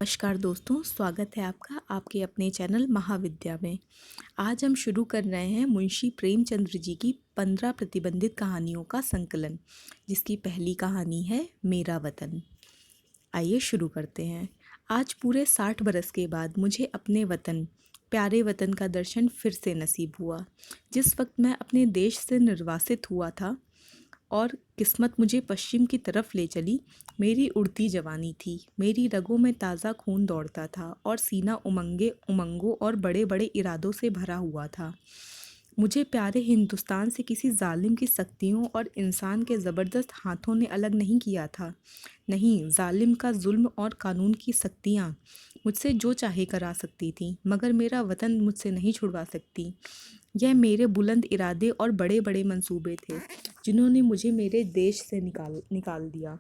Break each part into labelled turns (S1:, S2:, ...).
S1: नमस्कार दोस्तों, स्वागत है आपका आपके अपने चैनल महाविद्या में। आज हम शुरू कर रहे हैं मुंशी प्रेमचंद्र जी की 15 प्रतिबंधित कहानियों का संकलन, जिसकी पहली कहानी है मेरा वतन। आइए शुरू करते हैं। आज पूरे 60 बरस के बाद मुझे अपने वतन, प्यारे वतन का दर्शन फिर से नसीब हुआ। जिस वक्त मैं अपने देश से निर्वासित हुआ था और किस्मत मुझे पश्चिम की तरफ ले चली, मेरी उड़ती जवानी थी। मेरी रगों में ताज़ा खून दौड़ता था और सीना उमंगों और बड़े बड़े इरादों से भरा हुआ था। मुझे प्यारे हिंदुस्तान से किसी जालिम की सख्तियों और इंसान के ज़बरदस्त हाथों ने अलग नहीं किया था। नहीं, जालिम का जुल्म और कानून की सख्तियाँ मुझसे जो चाहे करा सकती थी, मगर मेरा वतन मुझसे नहीं छुड़वा सकती। यह मेरे बुलंद इरादे और बड़े बड़े मंसूबे थे जिन्होंने मुझे मेरे देश से निकाल दिया।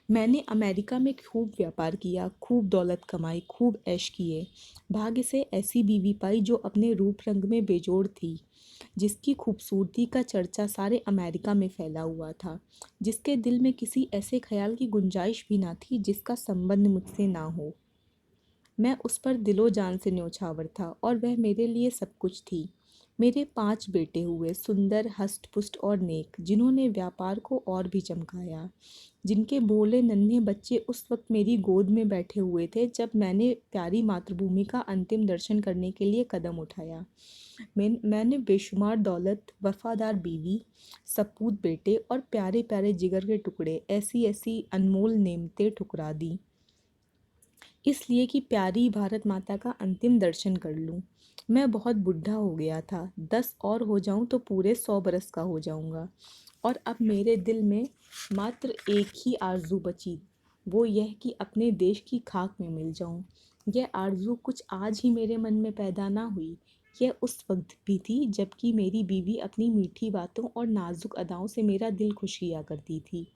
S1: मैंने अमेरिका में खूब व्यापार किया, खूब दौलत कमाई, खूब ऐश किए। भाग्य से ऐसी बीवी पाई जो अपने रूप रंग में बेजोड़ थी, जिसकी खूबसूरती का चर्चा सारे अमेरिका में फैला हुआ था, जिसके दिल में किसी ऐसे ख्याल की गुंजाइश भी ना थी जिसका संबंध मुझसे ना हो। मैं उस पर दिलो जान से न्योछावर था और वह मेरे लिए सब कुछ थी। मेरे 5 बेटे हुए, सुंदर, हष्ट-पुष्ट और नेक, जिन्होंने व्यापार को और भी चमकाया। जिनके भोले नन्हे बच्चे उस वक्त मेरी गोद में बैठे हुए थे जब मैंने प्यारी मातृभूमि का अंतिम दर्शन करने के लिए कदम उठाया। मैंने बेशुमार दौलत, वफादार बीवी, सपूत बेटे और प्यारे प्यारे जिगर के टुकड़े, ऐसी ऐसी अनमोल नेमतें ठुकरा दी, इसलिए कि प्यारी भारत माता का अंतिम दर्शन कर लूं। मैं बहुत बुढ़ा हो गया था, 10 और हो जाऊं तो पूरे 100 बरस का हो जाऊंगा। और अब मेरे दिल में मात्र एक ही आरजू बची, वो यह कि अपने देश की खाक में मिल जाऊं। यह आरजू कुछ आज ही मेरे मन में पैदा ना हुई, यह उस वक्त भी थी जबकि मेरी बीवी अपनी मीठी बातों और नाजुक अदाओं से मेरा दिल खुश किया करती थी,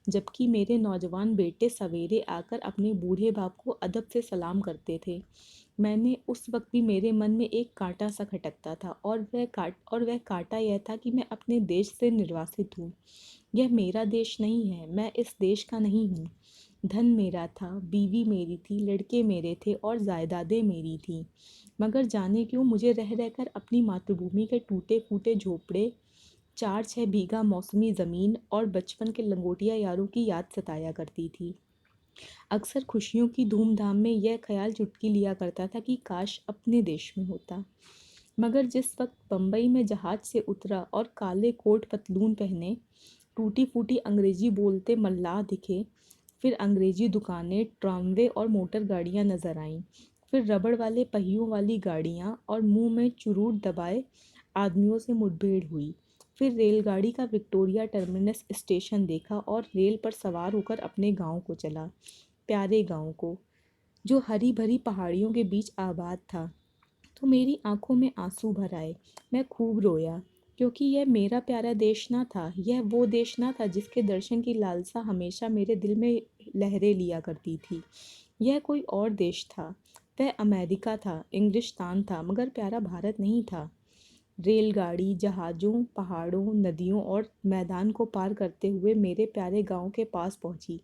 S1: जबकि मेरे नौजवान बेटे सवेरे आकर अपने बूढ़े बाप को अदब से सलाम करते थे। मैंने उस वक्त भी मेरे मन में एक कांटा सा खटकता था, और वह कांटा यह था कि मैं अपने देश से निर्वासित हूँ। यह मेरा देश नहीं है, मैं इस देश का नहीं हूँ। धन मेरा था, बीवी मेरी थी, लड़के मेरे थे और जायदादें मेरी थीं, मगर जाने क्यों मुझे रह रहकर अपनी मातृभूमि के टूटे फूटे झोपड़े, 4-6 बीघा मौसमी ज़मीन और बचपन के लंगोटिया यारों की याद सताया करती थी। अक्सर खुशियों की धूमधाम में यह ख्याल चुटकी लिया करता था कि काश अपने देश में होता। मगर जिस वक्त बम्बई में जहाज से उतरा और काले कोट पतलून पहने, टूटी फूटी अंग्रेजी बोलते मल्लाह दिखे, फिर अंग्रेजी दुकानें, ट्रामवे और मोटर गाड़ियां नजर आईं, फिर रबड़ वाले पहियों वाली गाड़ियां और मुंह में चुरूट दबाए आदमियों से मुठभेड़ हुई। फिर रेलगाड़ी का विक्टोरिया टर्मिनस स्टेशन देखा और रेल पर सवार होकर अपने गांव को चला, प्यारे गांव को, जो हरी भरी पहाड़ियों के बीच आबाद था। तो मेरी आंखों में आंसू भर आए। मैं खूब रोया, क्योंकि यह मेरा प्यारा देश ना था, यह वो देश ना था जिसके दर्शन की लालसा हमेशा मेरे दिल में लहरें लिया करती थी। यह कोई और देश था, वह अमेरिका था, इंग्लिस्तान था, मगर प्यारा भारत नहीं था। रेलगाड़ी जहाज़ों, पहाड़ों, नदियों और मैदान को पार करते हुए मेरे प्यारे गांव के पास पहुंची,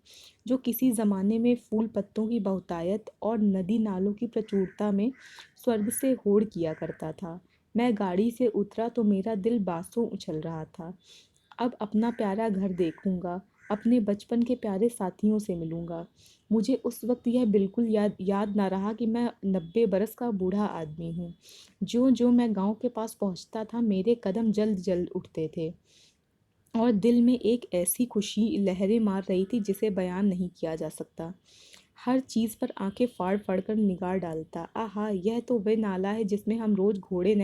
S1: जो किसी ज़माने में फूल पत्तों की बहुतायत और नदी नालों की प्रचुरता में स्वर्ग से होड़ किया करता था। मैं गाड़ी से उतरा तो मेरा दिल बांसों उछल रहा था। अब अपना प्यारा घर देखूंगा, अपने बचपन के प्यारे साथियों से मिलूंगा। मुझे उस वक्त यह बिल्कुल याद ना रहा कि मैं 90 बरस का बूढ़ा आदमी हूँ। जो जो मैं गांव के पास पहुंचता था, मेरे कदम जल्द जल्द उठते थे और दिल में एक ऐसी खुशी लहरें मार रही थी जिसे बयान नहीं किया जा सकता। हर चीज़ पर आंखें फाड़ फाड़ कर निगाह डालता। आहा, यह तो वह नाला है जिसमें हम रोज़ घोड़े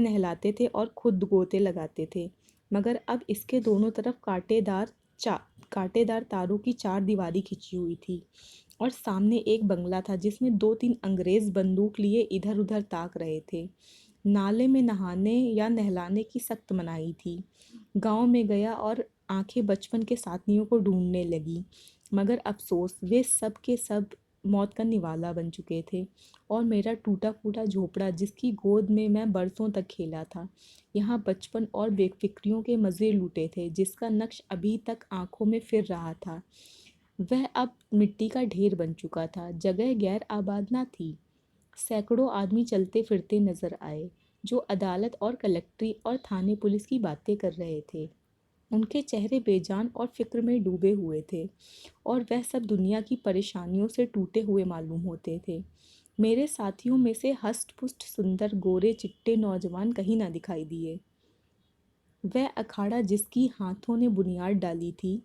S1: नहलाते थे और खुद गोते लगाते थे, मगर अब इसके दोनों तरफ कांटेदार तारों की चार दीवारी खिंची हुई थी, और सामने एक बंगला था जिसमें 2-3 अंग्रेज बंदूक लिए इधर उधर ताक रहे थे। नाले में नहाने या नहलाने की सख्त मनाही थी। गांव में गया और आंखें बचपन के साथियों को ढूंढने लगी, मगर अफसोस, वे सब के सब मौत का निवाला बन चुके थे। और मेरा टूटा फूटा झोपड़ा, जिसकी गोद में मैं बरसों तक खेला था, यहाँ बचपन और बेफिक्रियों के मज़े लूटे थे, जिसका नक्श अभी तक आंखों में फिर रहा था, वह अब मिट्टी का ढेर बन चुका था, जगह गैर आबाद ना थी। सैकड़ों आदमी चलते फिरते नजर आए, जो अदालत और कलेक्ट्री और थाने पुलिस की बातें कर रहे थे। उनके चेहरे बेजान और फिक्र में डूबे हुए थे, और वह सब दुनिया की परेशानियों से टूटे हुए मालूम होते थे। मेरे साथियों में से हष्ट-पुष्ट सुंदर गोरे चिट्टे नौजवान कहीं ना दिखाई दिए। वह अखाड़ा जिसकी हाथों ने बुनियाद डाली थी,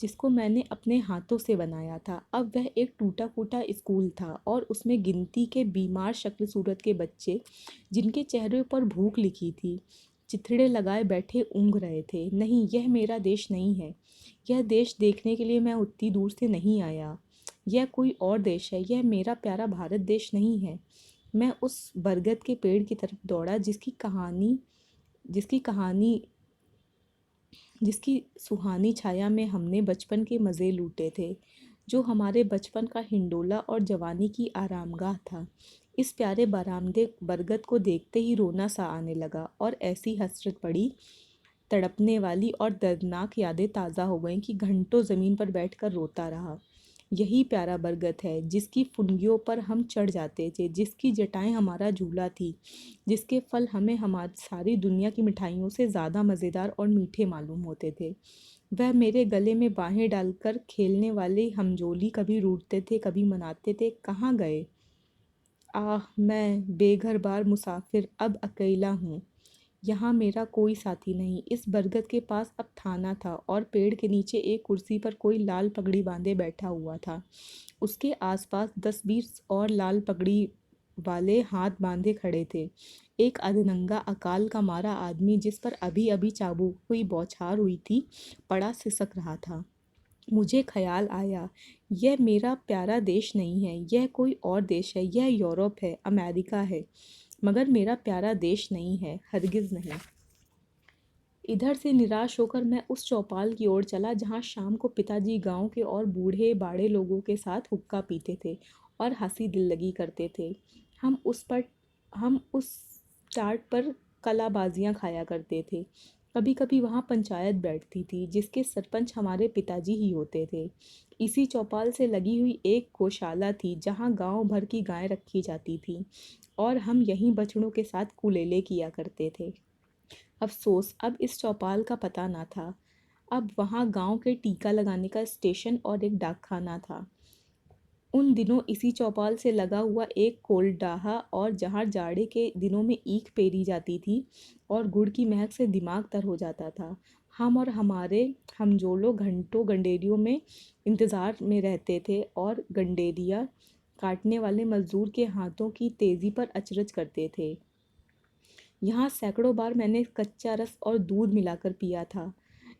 S1: जिसको मैंने अपने हाथों से बनाया था, अब वह एक टूटा फूटा स्कूल था, और उसमें गिनती के बीमार शक्ल सूरत के बच्चे, जिनके चेहरे पर भूख लिखी थी, चिथड़े लगाए बैठे ऊँघ रहे थे। नहीं, यह मेरा देश नहीं है। यह देश देखने के लिए मैं उतनी दूर से नहीं आया। यह कोई और देश है। यह मेरा प्यारा भारत देश नहीं है। मैं उस बरगद के पेड़ की तरफ दौड़ा, जिसकी कहानी जिसकी सुहानी छाया में हमने बचपन के मज़े लूटे थे, जो हमारे बचपन का हिंडोला और जवानी की आरामगाह था। इस प्यारे बरामदे बरगद को देखते ही रोना सा आने लगा, और ऐसी हसरत पड़ी, तड़पने वाली और दर्दनाक यादें ताज़ा हो गईं कि घंटों ज़मीन पर बैठकर रोता रहा। यही प्यारा बरगद है, जिसकी फुनगियों पर हम चढ़ जाते थे, जिसकी जटाएं हमारा झूला थी, जिसके फल हमें हमारी सारी दुनिया की मिठाइयों से ज़्यादा मज़ेदार और मीठे मालूम होते थे। वह मेरे गले में बाहें डालकर खेलने वाले हमजोली कभी रूठते थे, कभी मनाते थे। कहाँ गए? आह, मैं बेघर बार मुसाफिर अब अकेला हूँ। यहाँ मेरा कोई साथी नहीं। इस बरगद के पास अब थाना था, और पेड़ के नीचे एक कुर्सी पर कोई लाल पगड़ी बांधे बैठा हुआ था। उसके आसपास 10-20 और लाल पगड़ी वाले हाथ बांधे खड़े थे। एक अधनंगा अकाल का मारा आदमी, जिस पर अभी अभी चाबुक हुई बौछार हुई थी, पड़ा सिसक रहा था। मुझे ख्याल आया, यह मेरा प्यारा देश नहीं है, यह कोई और देश है, यह यूरोप है, अमेरिका है, मगर मेरा प्यारा देश नहीं है, हरगिज़ नहीं। इधर से निराश होकर मैं उस चौपाल की ओर चला, जहाँ शाम को पिताजी गांव के और बूढ़े बाड़े लोगों के साथ हुक्का पीते थे और हंसी दिल लगी करते थे। हम उस चाट पर कलाबाजियाँ खाया करते थे। कभी कभी वहाँ पंचायत बैठती थी, जिसके सरपंच हमारे पिताजी ही होते थे। इसी चौपाल से लगी हुई एक गौशाला थी, जहाँ गांव भर की गायें रखी जाती थी, और हम यहीं बछड़ों के साथ कुलेले किया करते थे। अफ़सोस, अब इस चौपाल का पता न था। अब वहाँ गांव के टीका लगाने का स्टेशन और एक डाकखाना था। उन दिनों इसी चौपाल से लगा हुआ एक कोलडाहा, और जहाँ जाड़े के दिनों में ईख पेरी जाती थी और गुड़ की महक से दिमाग तर हो जाता था। हम और हमारे हमजोलो घंटों गंडेरियों में इंतज़ार में रहते थे, और गंडेरिया काटने वाले मजदूर के हाथों की तेज़ी पर अचरज करते थे। यहाँ सैकड़ों बार मैंने कच्चा रस और दूध मिलाकर पिया था।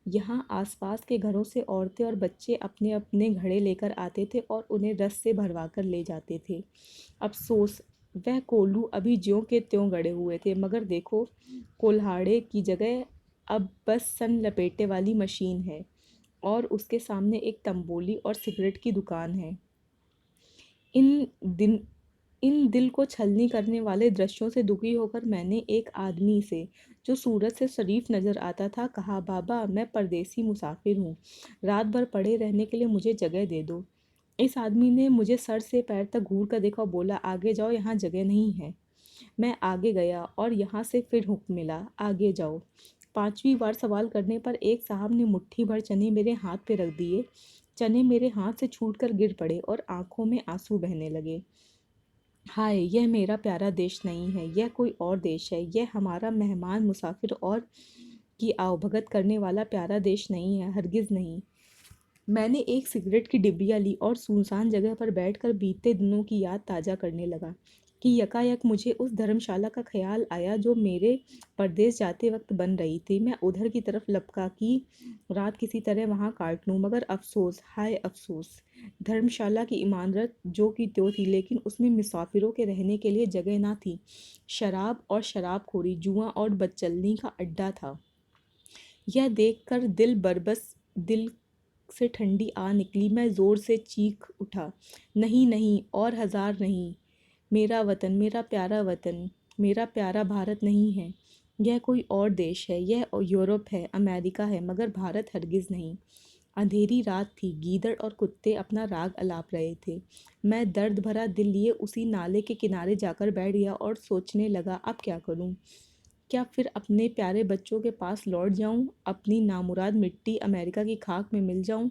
S1: यहाँ आसपास के घरों से औरतें और बच्चे अपने अपने घड़े लेकर आते थे और उन्हें रस से भरवा कर ले जाते थे। अफ़सोस, वह कोल्हू अभी ज्यों के त्यों गड़े हुए थे, मगर देखो, कोल्हाड़े की जगह अब बस सन लपेटे वाली मशीन है, और उसके सामने एक तंबोली और सिगरेट की दुकान है। इन दिन इन दिल को छलनी करने वाले दृश्यों से दुखी होकर मैंने एक आदमी से, जो सूरत से शरीफ नज़र आता था, कहा, बाबा, मैं परदेसी मुसाफिर हूँ, रात भर पड़े रहने के लिए मुझे जगह दे दो। इस आदमी ने मुझे सर से पैर तक घूर कर देखा और बोला, आगे जाओ, यहाँ जगह नहीं है। मैं आगे गया, और यहाँ से फिर हुक्म मिला, आगे जाओ। 5वीं बार सवाल करने पर एक साहब ने मुट्ठी भर चने मेरे हाथ पे रख दिए। चने मेरे हाथ से छूटकर गिर पड़े, और आंखों में आंसू बहने लगे। हाय, यह मेरा प्यारा देश नहीं है, यह कोई और देश है, यह हमारा मेहमान मुसाफिर और की आवभगत करने वाला प्यारा देश नहीं है, हरगिज़ नहीं। मैंने एक सिगरेट की डिब्बियाँ ली और सुनसान जगह पर बैठकर बीते दिनों की याद ताज़ा करने लगा, कि यकायक मुझे उस धर्मशाला का ख्याल आया, जो मेरे परदेश जाते वक्त बन रही थी। मैं उधर की तरफ लपका कि रात किसी तरह वहाँ काट लूँ, मगर अफ़सोस, हाय अफ़सोस! धर्मशाला की इमारत जो की त्यों थी, लेकिन उसमें मुसाफिरों के रहने के लिए जगह ना थी। शराब और शराबखोरी, जुआ और बदचलनी का अड्डा था। यह देखकर दिल से ठंडी आ निकली। मैं ज़ोर से चीख उठा, नहीं नहीं, और हज़ार नहीं। मेरा वतन, मेरा प्यारा वतन, मेरा प्यारा भारत नहीं है। यह कोई और देश है, यह यूरोप है, अमेरिका है, मगर भारत हरगिज़ नहीं। अंधेरी रात थी, गीदड़ और कुत्ते अपना राग अलाप रहे थे। मैं दर्द भरा दिल लिए उसी नाले के किनारे जाकर बैठ गया और सोचने लगा, अब क्या करूं? क्या फिर अपने प्यारे बच्चों के पास लौट जाऊं? अपनी नामुराद मिट्टी अमेरिका की खाक में मिल जाऊं?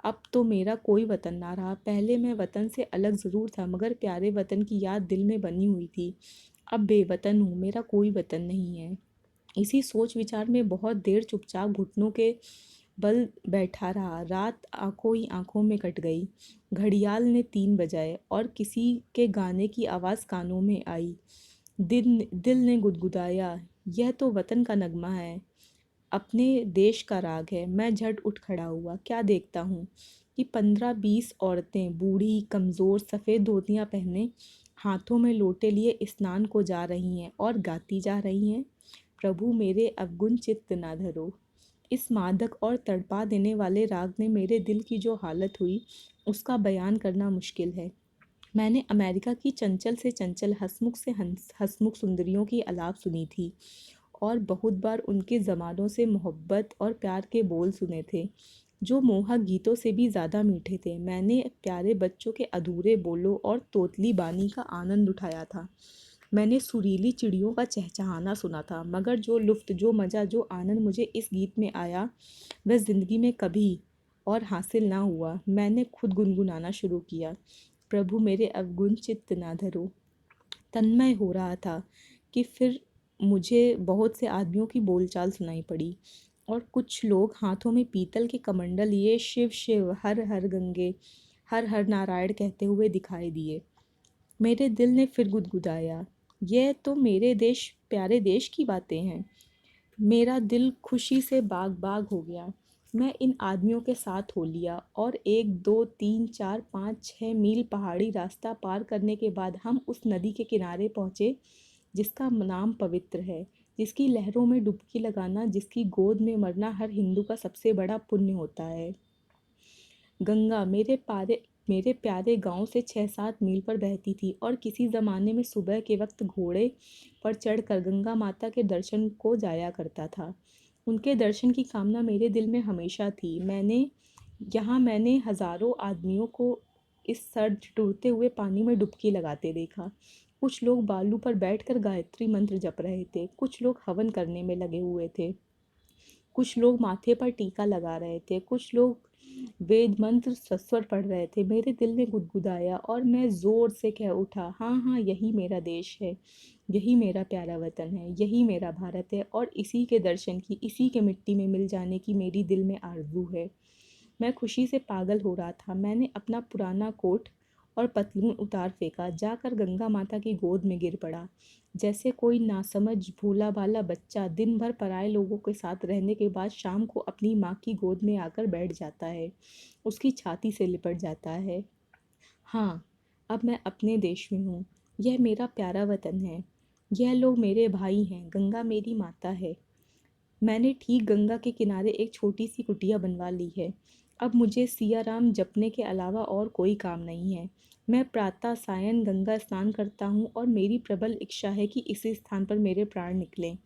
S1: अब तो मेरा कोई वतन ना रहा। पहले मैं वतन से अलग ज़रूर था, मगर प्यारे वतन की याद दिल में बनी हुई थी। अब बेवतन हूँ, मेरा कोई वतन नहीं है। इसी सोच विचार में बहुत देर चुपचाप घुटनों के बल बैठा रहा। रात आंखों ही आंखों में कट गई। घड़ियाल ने 3 बजाए और किसी के गाने की आवाज़ कानों में आई। दिल दिल ने गुदगुदाया, यह तो वतन का नगमा है, अपने देश का राग है। मैं झट उठ खड़ा हुआ। क्या देखता हूँ कि 15-20 औरतें, बूढ़ी, कमज़ोर, सफ़ेद धोतियाँ पहने, हाथों में लोटे लिए स्नान को जा रही हैं और गाती जा रही हैं, प्रभु मेरे अवगुण चित्त ना धरो। इस मादक और तड़पा देने वाले राग ने मेरे दिल की जो हालत हुई, उसका बयान करना मुश्किल है। मैंने अमेरिका की चंचल से चंचल, हंसमुख से हंसमुख सुंदरियों की आलाप सुनी थी और बहुत बार उनके ज़मानों से मोहब्बत और प्यार के बोल सुने थे, जो मोहक गीतों से भी ज़्यादा मीठे थे। मैंने प्यारे बच्चों के अधूरे बोलों और तोतली बानी का आनंद उठाया था। मैंने सुरीली चिड़ियों का चहचहाना सुना था, मगर जो लुफ्त, जो मज़ा, जो आनंद मुझे इस गीत में आया, वह ज़िंदगी में कभी और हासिल ना हुआ। मैंने खुद गुनगुनाना शुरू किया, प्रभु मेरे अवगुण चित्त ना धरो। तन्मय हो रहा था कि फिर मुझे बहुत से आदमियों की बोलचाल सुनाई पड़ी और कुछ लोग हाथों में पीतल के कमंडल लिए शिव शिव, हर हर गंगे, हर हर नारायण कहते हुए दिखाई दिए। मेरे दिल ने फिर गुदगुदाया, यह तो मेरे देश, प्यारे देश की बातें हैं। मेरा दिल खुशी से बाग बाग हो गया। मैं इन आदमियों के साथ हो लिया और 1 2 3 4 5 6 मील पहाड़ी रास्ता पार करने के बाद हम उस नदी के किनारे पहुँचे जिसका नाम पवित्र है, जिसकी लहरों में डुबकी लगाना, जिसकी गोद में मरना हर हिंदू का सबसे बड़ा पुण्य होता है। गंगा मेरे प्यारे गांव से 6-7 मील पर बहती थी और किसी ज़माने में सुबह के वक्त घोड़े पर चढ़कर गंगा माता के दर्शन को जाया करता था। उनके दर्शन की कामना मेरे दिल में हमेशा थी। मैंने हज़ारों आदमियों को इस सर्द ठिठुरते हुए पानी में डुबकी लगाते देखा। कुछ लोग बालू पर बैठकर गायत्री मंत्र जप रहे थे, कुछ लोग हवन करने में लगे हुए थे, कुछ लोग माथे पर टीका लगा रहे थे, कुछ लोग वेद मंत्र सस्वर पढ़ रहे थे। मेरे दिल ने गुदगुदाया और मैं जोर से कह उठा, हाँ हाँ, यही मेरा देश है, यही मेरा प्यारा वतन है, यही मेरा भारत है और इसी के दर्शन की, इसी के मिट्टी में मिल जाने की मेरी दिल में आरज़ू है। मैं खुशी से पागल हो रहा था। मैंने अपना पुराना कोट और पतलून उतार फेंका, जाकर गंगा माता की गोद में गिर पड़ा। जैसे कोई नासमझ भोला भाला बच्चा दिन भर पराए लोगों के साथ रहने के बाद शाम को अपनी माँ की गोद में आकर बैठ जाता है, उसकी छाती से लिपट जाता है। हाँ, अब मैं अपने देश में हूँ। यह मेरा प्यारा वतन है। यह लोग मेरे भाई हैं, गंगा मेरी माता है। मैंने ठीक गंगा के किनारे एक छोटी सी कुटिया बनवा ली है। अब मुझे सिया राम जपने के अलावा और कोई काम नहीं है। मैं प्रातः सायं गंगा स्नान करता हूँ और मेरी प्रबल इच्छा है कि इसी स्थान पर मेरे प्राण निकलें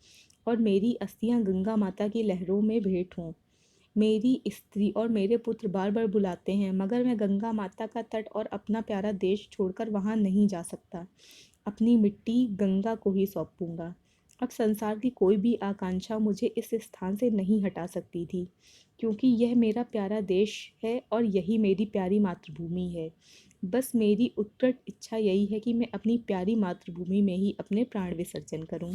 S1: और मेरी अस्थियाँ गंगा माता की लहरों में भेंट हों। मेरी स्त्री और मेरे पुत्र बार बार बुलाते हैं, मगर मैं गंगा माता का तट और अपना प्यारा देश छोड़कर वहाँ नहीं जा सकता। अपनी मिट्टी गंगा को ही सौंपूंगा। अब संसार की कोई भी आकांक्षा मुझे इस स्थान से नहीं हटा सकती थी, क्योंकि यह मेरा प्यारा देश है और यही मेरी प्यारी मातृभूमि है। बस मेरी उत्कट इच्छा यही है कि मैं अपनी प्यारी मातृभूमि में ही अपने प्राण विसर्जन करूं।